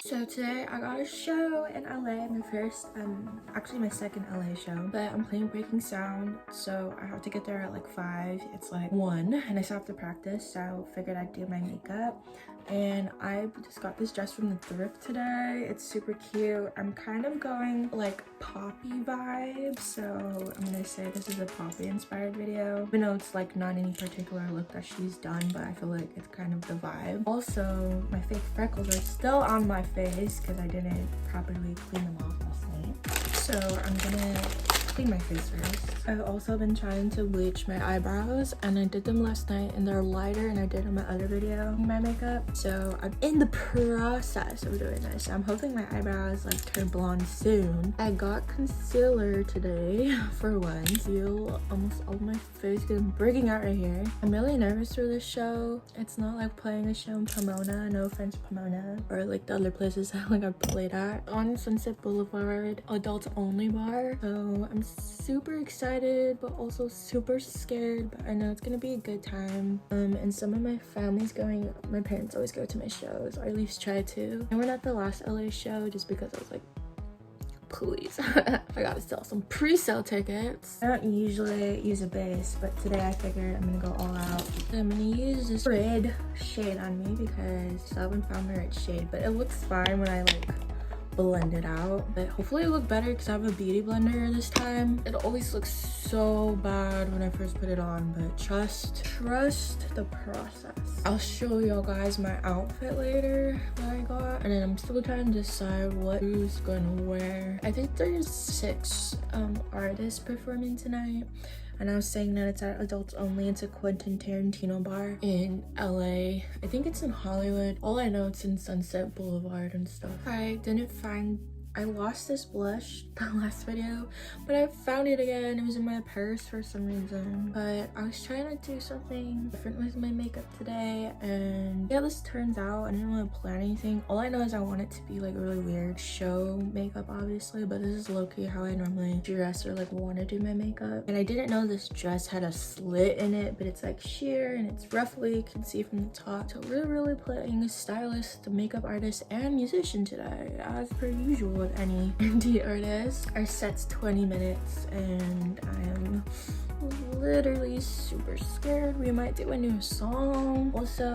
So today I got a show in LA, my first, actually my second LA show, but I'm playing Breaking Sound, so I have to get there at like 5. It's like 1 and I still have to practice, so I figured I'd do my makeup. And I just got this dress from the thrift today. It's super cute. I'm kind of going like poppy vibes, so I'm gonna say this is a poppy inspired video, even though it's like not any particular look that she's done, but I feel like it's kind of the vibe. Also, my fake freckles are still on my face because I didn't properly clean them off last night, so I'm gonna clean my face first. I've also been trying to bleach my eyebrows, and I did them last night and they're lighter and I did in my other video my makeup, so I'm in the process of doing this. I'm hoping my eyebrows like turn blonde soon. I got concealer today for once. Feel almost all my face because I'm breaking out right here. I'm really nervous for this show. It's not like playing a show in Pomona, no offense Pomona, or like the other places that like I played at. On Sunset Boulevard, adults only bar, so I'm super excited but also super scared, but I know it's gonna be a good time. And some of my family's going. My parents always go to my shows, or at least try to, and we're not the last LA show just because I was like, please. I gotta sell some pre-sale tickets. I don't usually use a base, but today I figured I'm gonna go all out. I'm gonna use this red shade on me because I still haven't found the right shade, but it looks fine when I like blend it out, but hopefully it look better because I have a beauty blender this time. It always looks so bad when I first put it on, but trust the process. I'll show y'all guys my outfit later that I got, and then I'm still trying to decide what who's gonna wear. I think there's 6 artists performing tonight, and I was saying that it's at adults only. It's a Quentin Tarantino bar in LA. I think it's in Hollywood. All I know, it's in Sunset Boulevard and stuff. I lost this blush the last video, but I found it again. It was in my purse for some reason, but I was trying to do something different with my makeup today, and yeah, this turns out. I didn't really plan anything. All I know is I want it to be like really weird show makeup, obviously, but this is low-key how I normally dress or like want to do my makeup. And I didn't know this dress had a slit in it, but it's like sheer and it's roughly, you can see from the top. So we're really playing a stylist, a makeup artist, and musician today, as per usual with any indie artist. Our set's 20 minutes and I am literally super scared. We might do a new song. Also,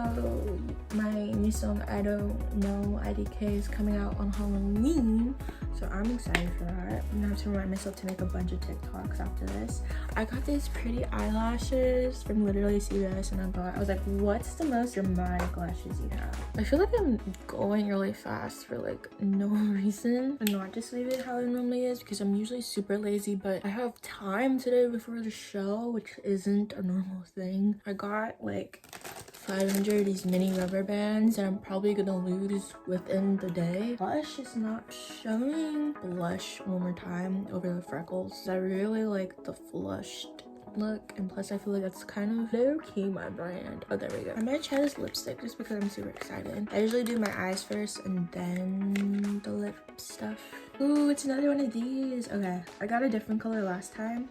my new song, I Don't Know IDK, is coming out on Halloween, so I'm excited for that. I'm gonna have to remind myself to make a bunch of TikToks after this. I got these pretty eyelashes from literally CVS, and I was like, what's the most dramatic lashes you have? I feel like I'm going really fast for like no reason, and not just leave it how it normally is because I'm usually super lazy, but I have time today before the show, which isn't a normal thing. I got like 500 of these mini rubber bands and I'm probably gonna lose within the day. Blush is not showing. Blush one more time over the freckles. I really like the flushed look, and plus I feel like that's kind of low-key my brand. Oh, there we go. I might try this lipstick just because I'm super excited. I usually do my eyes first and then the lip stuff. Ooh, it's another one of these. Okay, I got a different color last time.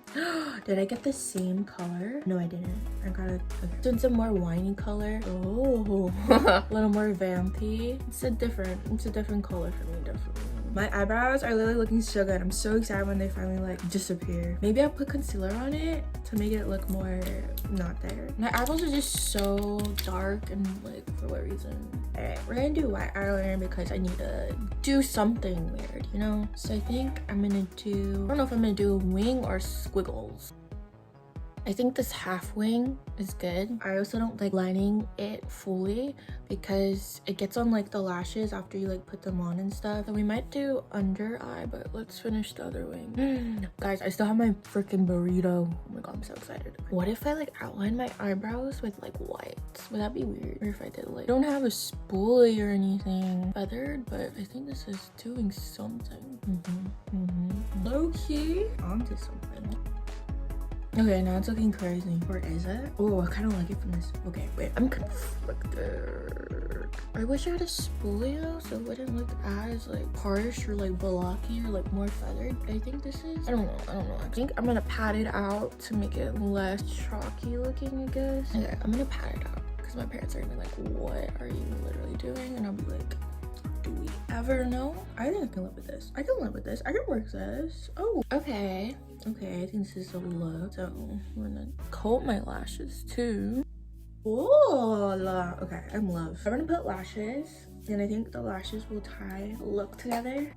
Did I get the same color? No, I didn't. I got a so it's a more winey color. Oh, a little more vampy. It's a different color for me, definitely. My eyebrows are literally looking so good. I'm so excited when they finally like disappear. Maybe I'll put concealer on it to make it look more not there. My eyebrows are just so dark, and like for what reason? Alright, we're gonna do white eyeliner because I need to do something weird, you know? So I think I'm gonna do, I don't know if I'm gonna do a wing or squiggles. I think this half wing is good. I also don't like lining it fully because it gets on like the lashes after you like put them on and stuff. So we might do under eye, but let's finish the other wing. Guys, I still have my freaking burrito. Oh my god, I'm so excited. What if I like outline my eyebrows with like white? Would that be weird? Or if I did like, I don't have a spoolie or anything feathered, but I think this is doing something. Low key onto something. Okay, now it's looking crazy. Or is it? Oh, I kind of like it from this. Okay, wait, I'm conflicted. I wish I had a spoolie so it wouldn't look as like harsh or like blocky or like more feathered. I think this is, I don't know. I think I'm gonna pat it out to make it less chalky looking, I guess. Okay, I'm gonna pat it out because my parents are gonna be like, what are you literally doing? And I'll be like, Do we ever know? I think I can live with this. I can live with this. I can work this. Oh, okay. Okay, I think this is a look. So I'm gonna coat my lashes too. Oh, okay, I'm in love. I'm gonna put lashes, and I think the lashes will tie the look together.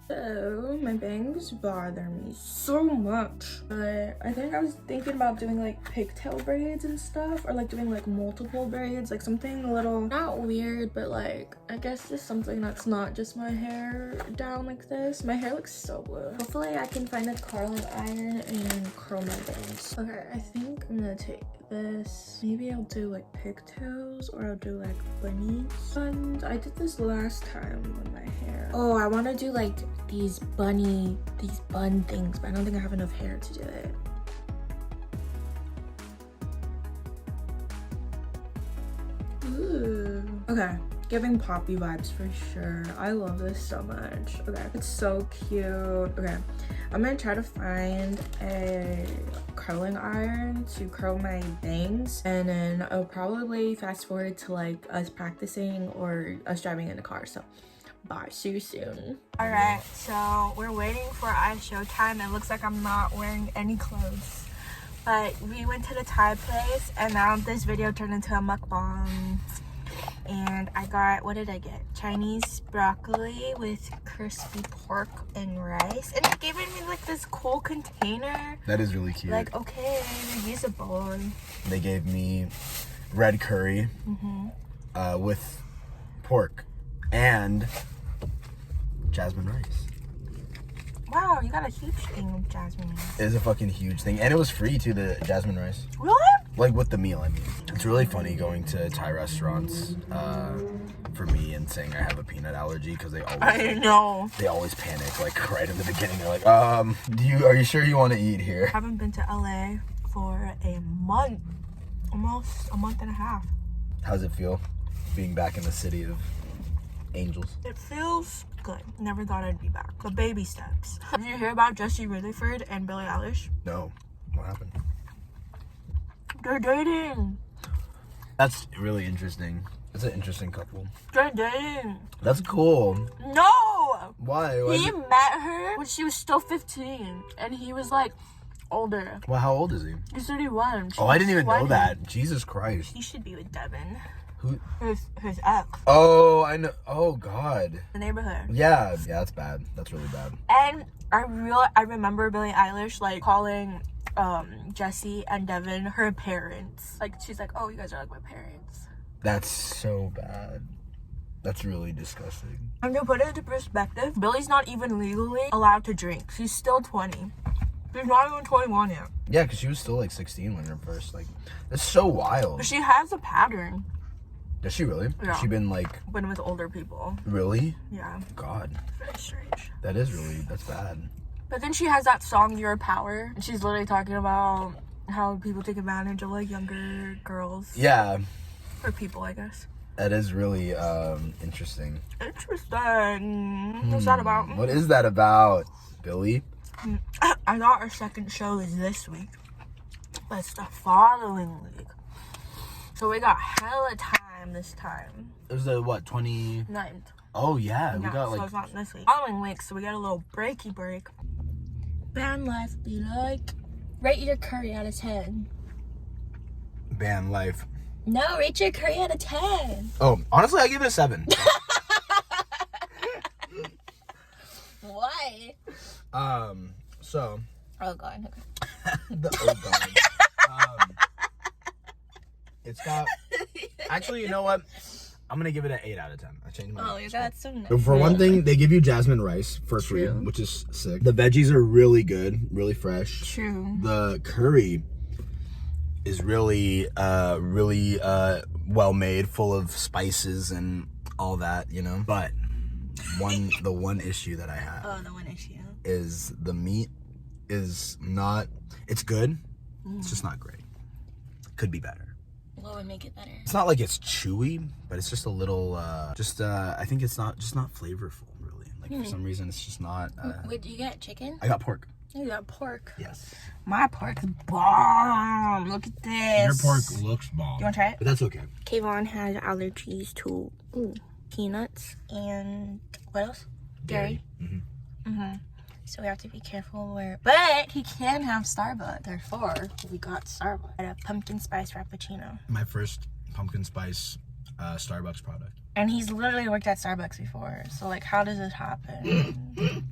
So my bangs bother me so much, but I think I was thinking about doing like pigtail braids and stuff, or like doing like multiple braids, like something a little not weird, but like I guess just something that's not just my hair down like this. My hair looks so blue. Hopefully I can find a curling iron and curl my bangs. Okay, I think I'm gonna take this. Maybe I'll do like pigtails, or I'll do like bunnies. And I did this last time with my hair. Oh, I want to do like these bun things, but I don't think I have enough hair to do it. Ooh. Okay, giving poppy vibes for sure. I love this so much. Okay, it's so cute. Okay, I'm gonna try to find a curling iron to curl my bangs, and then I'll probably fast forward to like us practicing or us driving in the car. So bye, see you soon. All right, so we're waiting for our show time. It looks like I'm not wearing any clothes, but we went to the Thai place, and now this video turned into a mukbang. And I got, what did I get? Chinese broccoli with crispy pork and rice, and they gave me like this cool container. That is really cute. Like, okay, reusable. They gave me red curry with pork and jasmine rice. Wow, you got a huge thing of jasmine rice. It is a fucking huge thing, and it was free too, the jasmine rice. Really? Like with the meal, I mean. It's really funny going to Thai restaurants for me and saying I have a peanut allergy, because they always panic like right in the beginning. They're like, are you sure you want to eat here? I haven't been to LA for a month, almost a month and a half. How's it feel being back in the city of angels? It feels good. Never thought I'd be back. The baby steps. Did you hear about Jesse Rutherford and Billie Eilish? No. What happened? They're dating. That's really interesting. That's an interesting couple. They're dating. That's cool. No! Why? He met her when she was still 15, and he was like older. Well, how old is he? He's 31. Oh, I didn't even know that. Jesus Christ. He should be with Devin. Who? His ex. Oh, I know. Oh, God. The neighborhood. Yeah, that's bad. That's really bad. And I remember Billie Eilish like calling Jesse and Devin her parents. Like, she's like, oh, you guys are like my parents. That's so bad. That's really disgusting. And to put it into perspective, Billie's not even legally allowed to drink. She's still 20. She's not even 21 yet. Yeah, because she was still like 16 when her first, like, that's so wild. But she has a pattern. Does she really? Yeah. Has she been like... Been with older people. Really? Yeah. God. Very strange. That is really, that's bad. But then she has that song, Your Power. And she's literally talking about how people take advantage of like younger girls. Yeah. Or people, I guess. That is really interesting. Interesting. What's that about? What is that about, Billy? I thought our second show is this week. But it's the following week. So we got hella time this time. It was the, what, 29th? Oh, yeah. We got, like... So it's not this week. Following week, so we got a little breaky break. Band life be like... Rate your curry out of 10. Band life. No, rate your curry out of 10. Oh, honestly, I give it a 7. Why? So... Oh, God. Oh, God. It's got... Actually, you know what? I'm going to give it an 8 out of 10. I changed my mind. Oh, you got so nice. So for one thing, they give you jasmine rice for free, which is sick. The veggies are really good, really fresh. True. The curry is really well made, full of spices and all that, you know. But the one issue that I have. Oh, the one issue. Is the meat is not... It's good. It's just not great. Could be better. What would make it better? It's not like it's chewy, but it's just a little, I think it's not flavorful, really. Like, for some reason, it's just not, Wait, did you get chicken? I got pork. You got pork. Yes. My pork is bomb. Look at this. Your pork looks bomb. You want to try it? But that's okay. Kayvon has allergies to peanuts and what else? Dairy. So we have to be careful where, but he can have Starbucks. Therefore, we got Starbucks. A pumpkin spice frappuccino. My first pumpkin spice Starbucks product. And he's literally worked at Starbucks before. So like, how does this happen?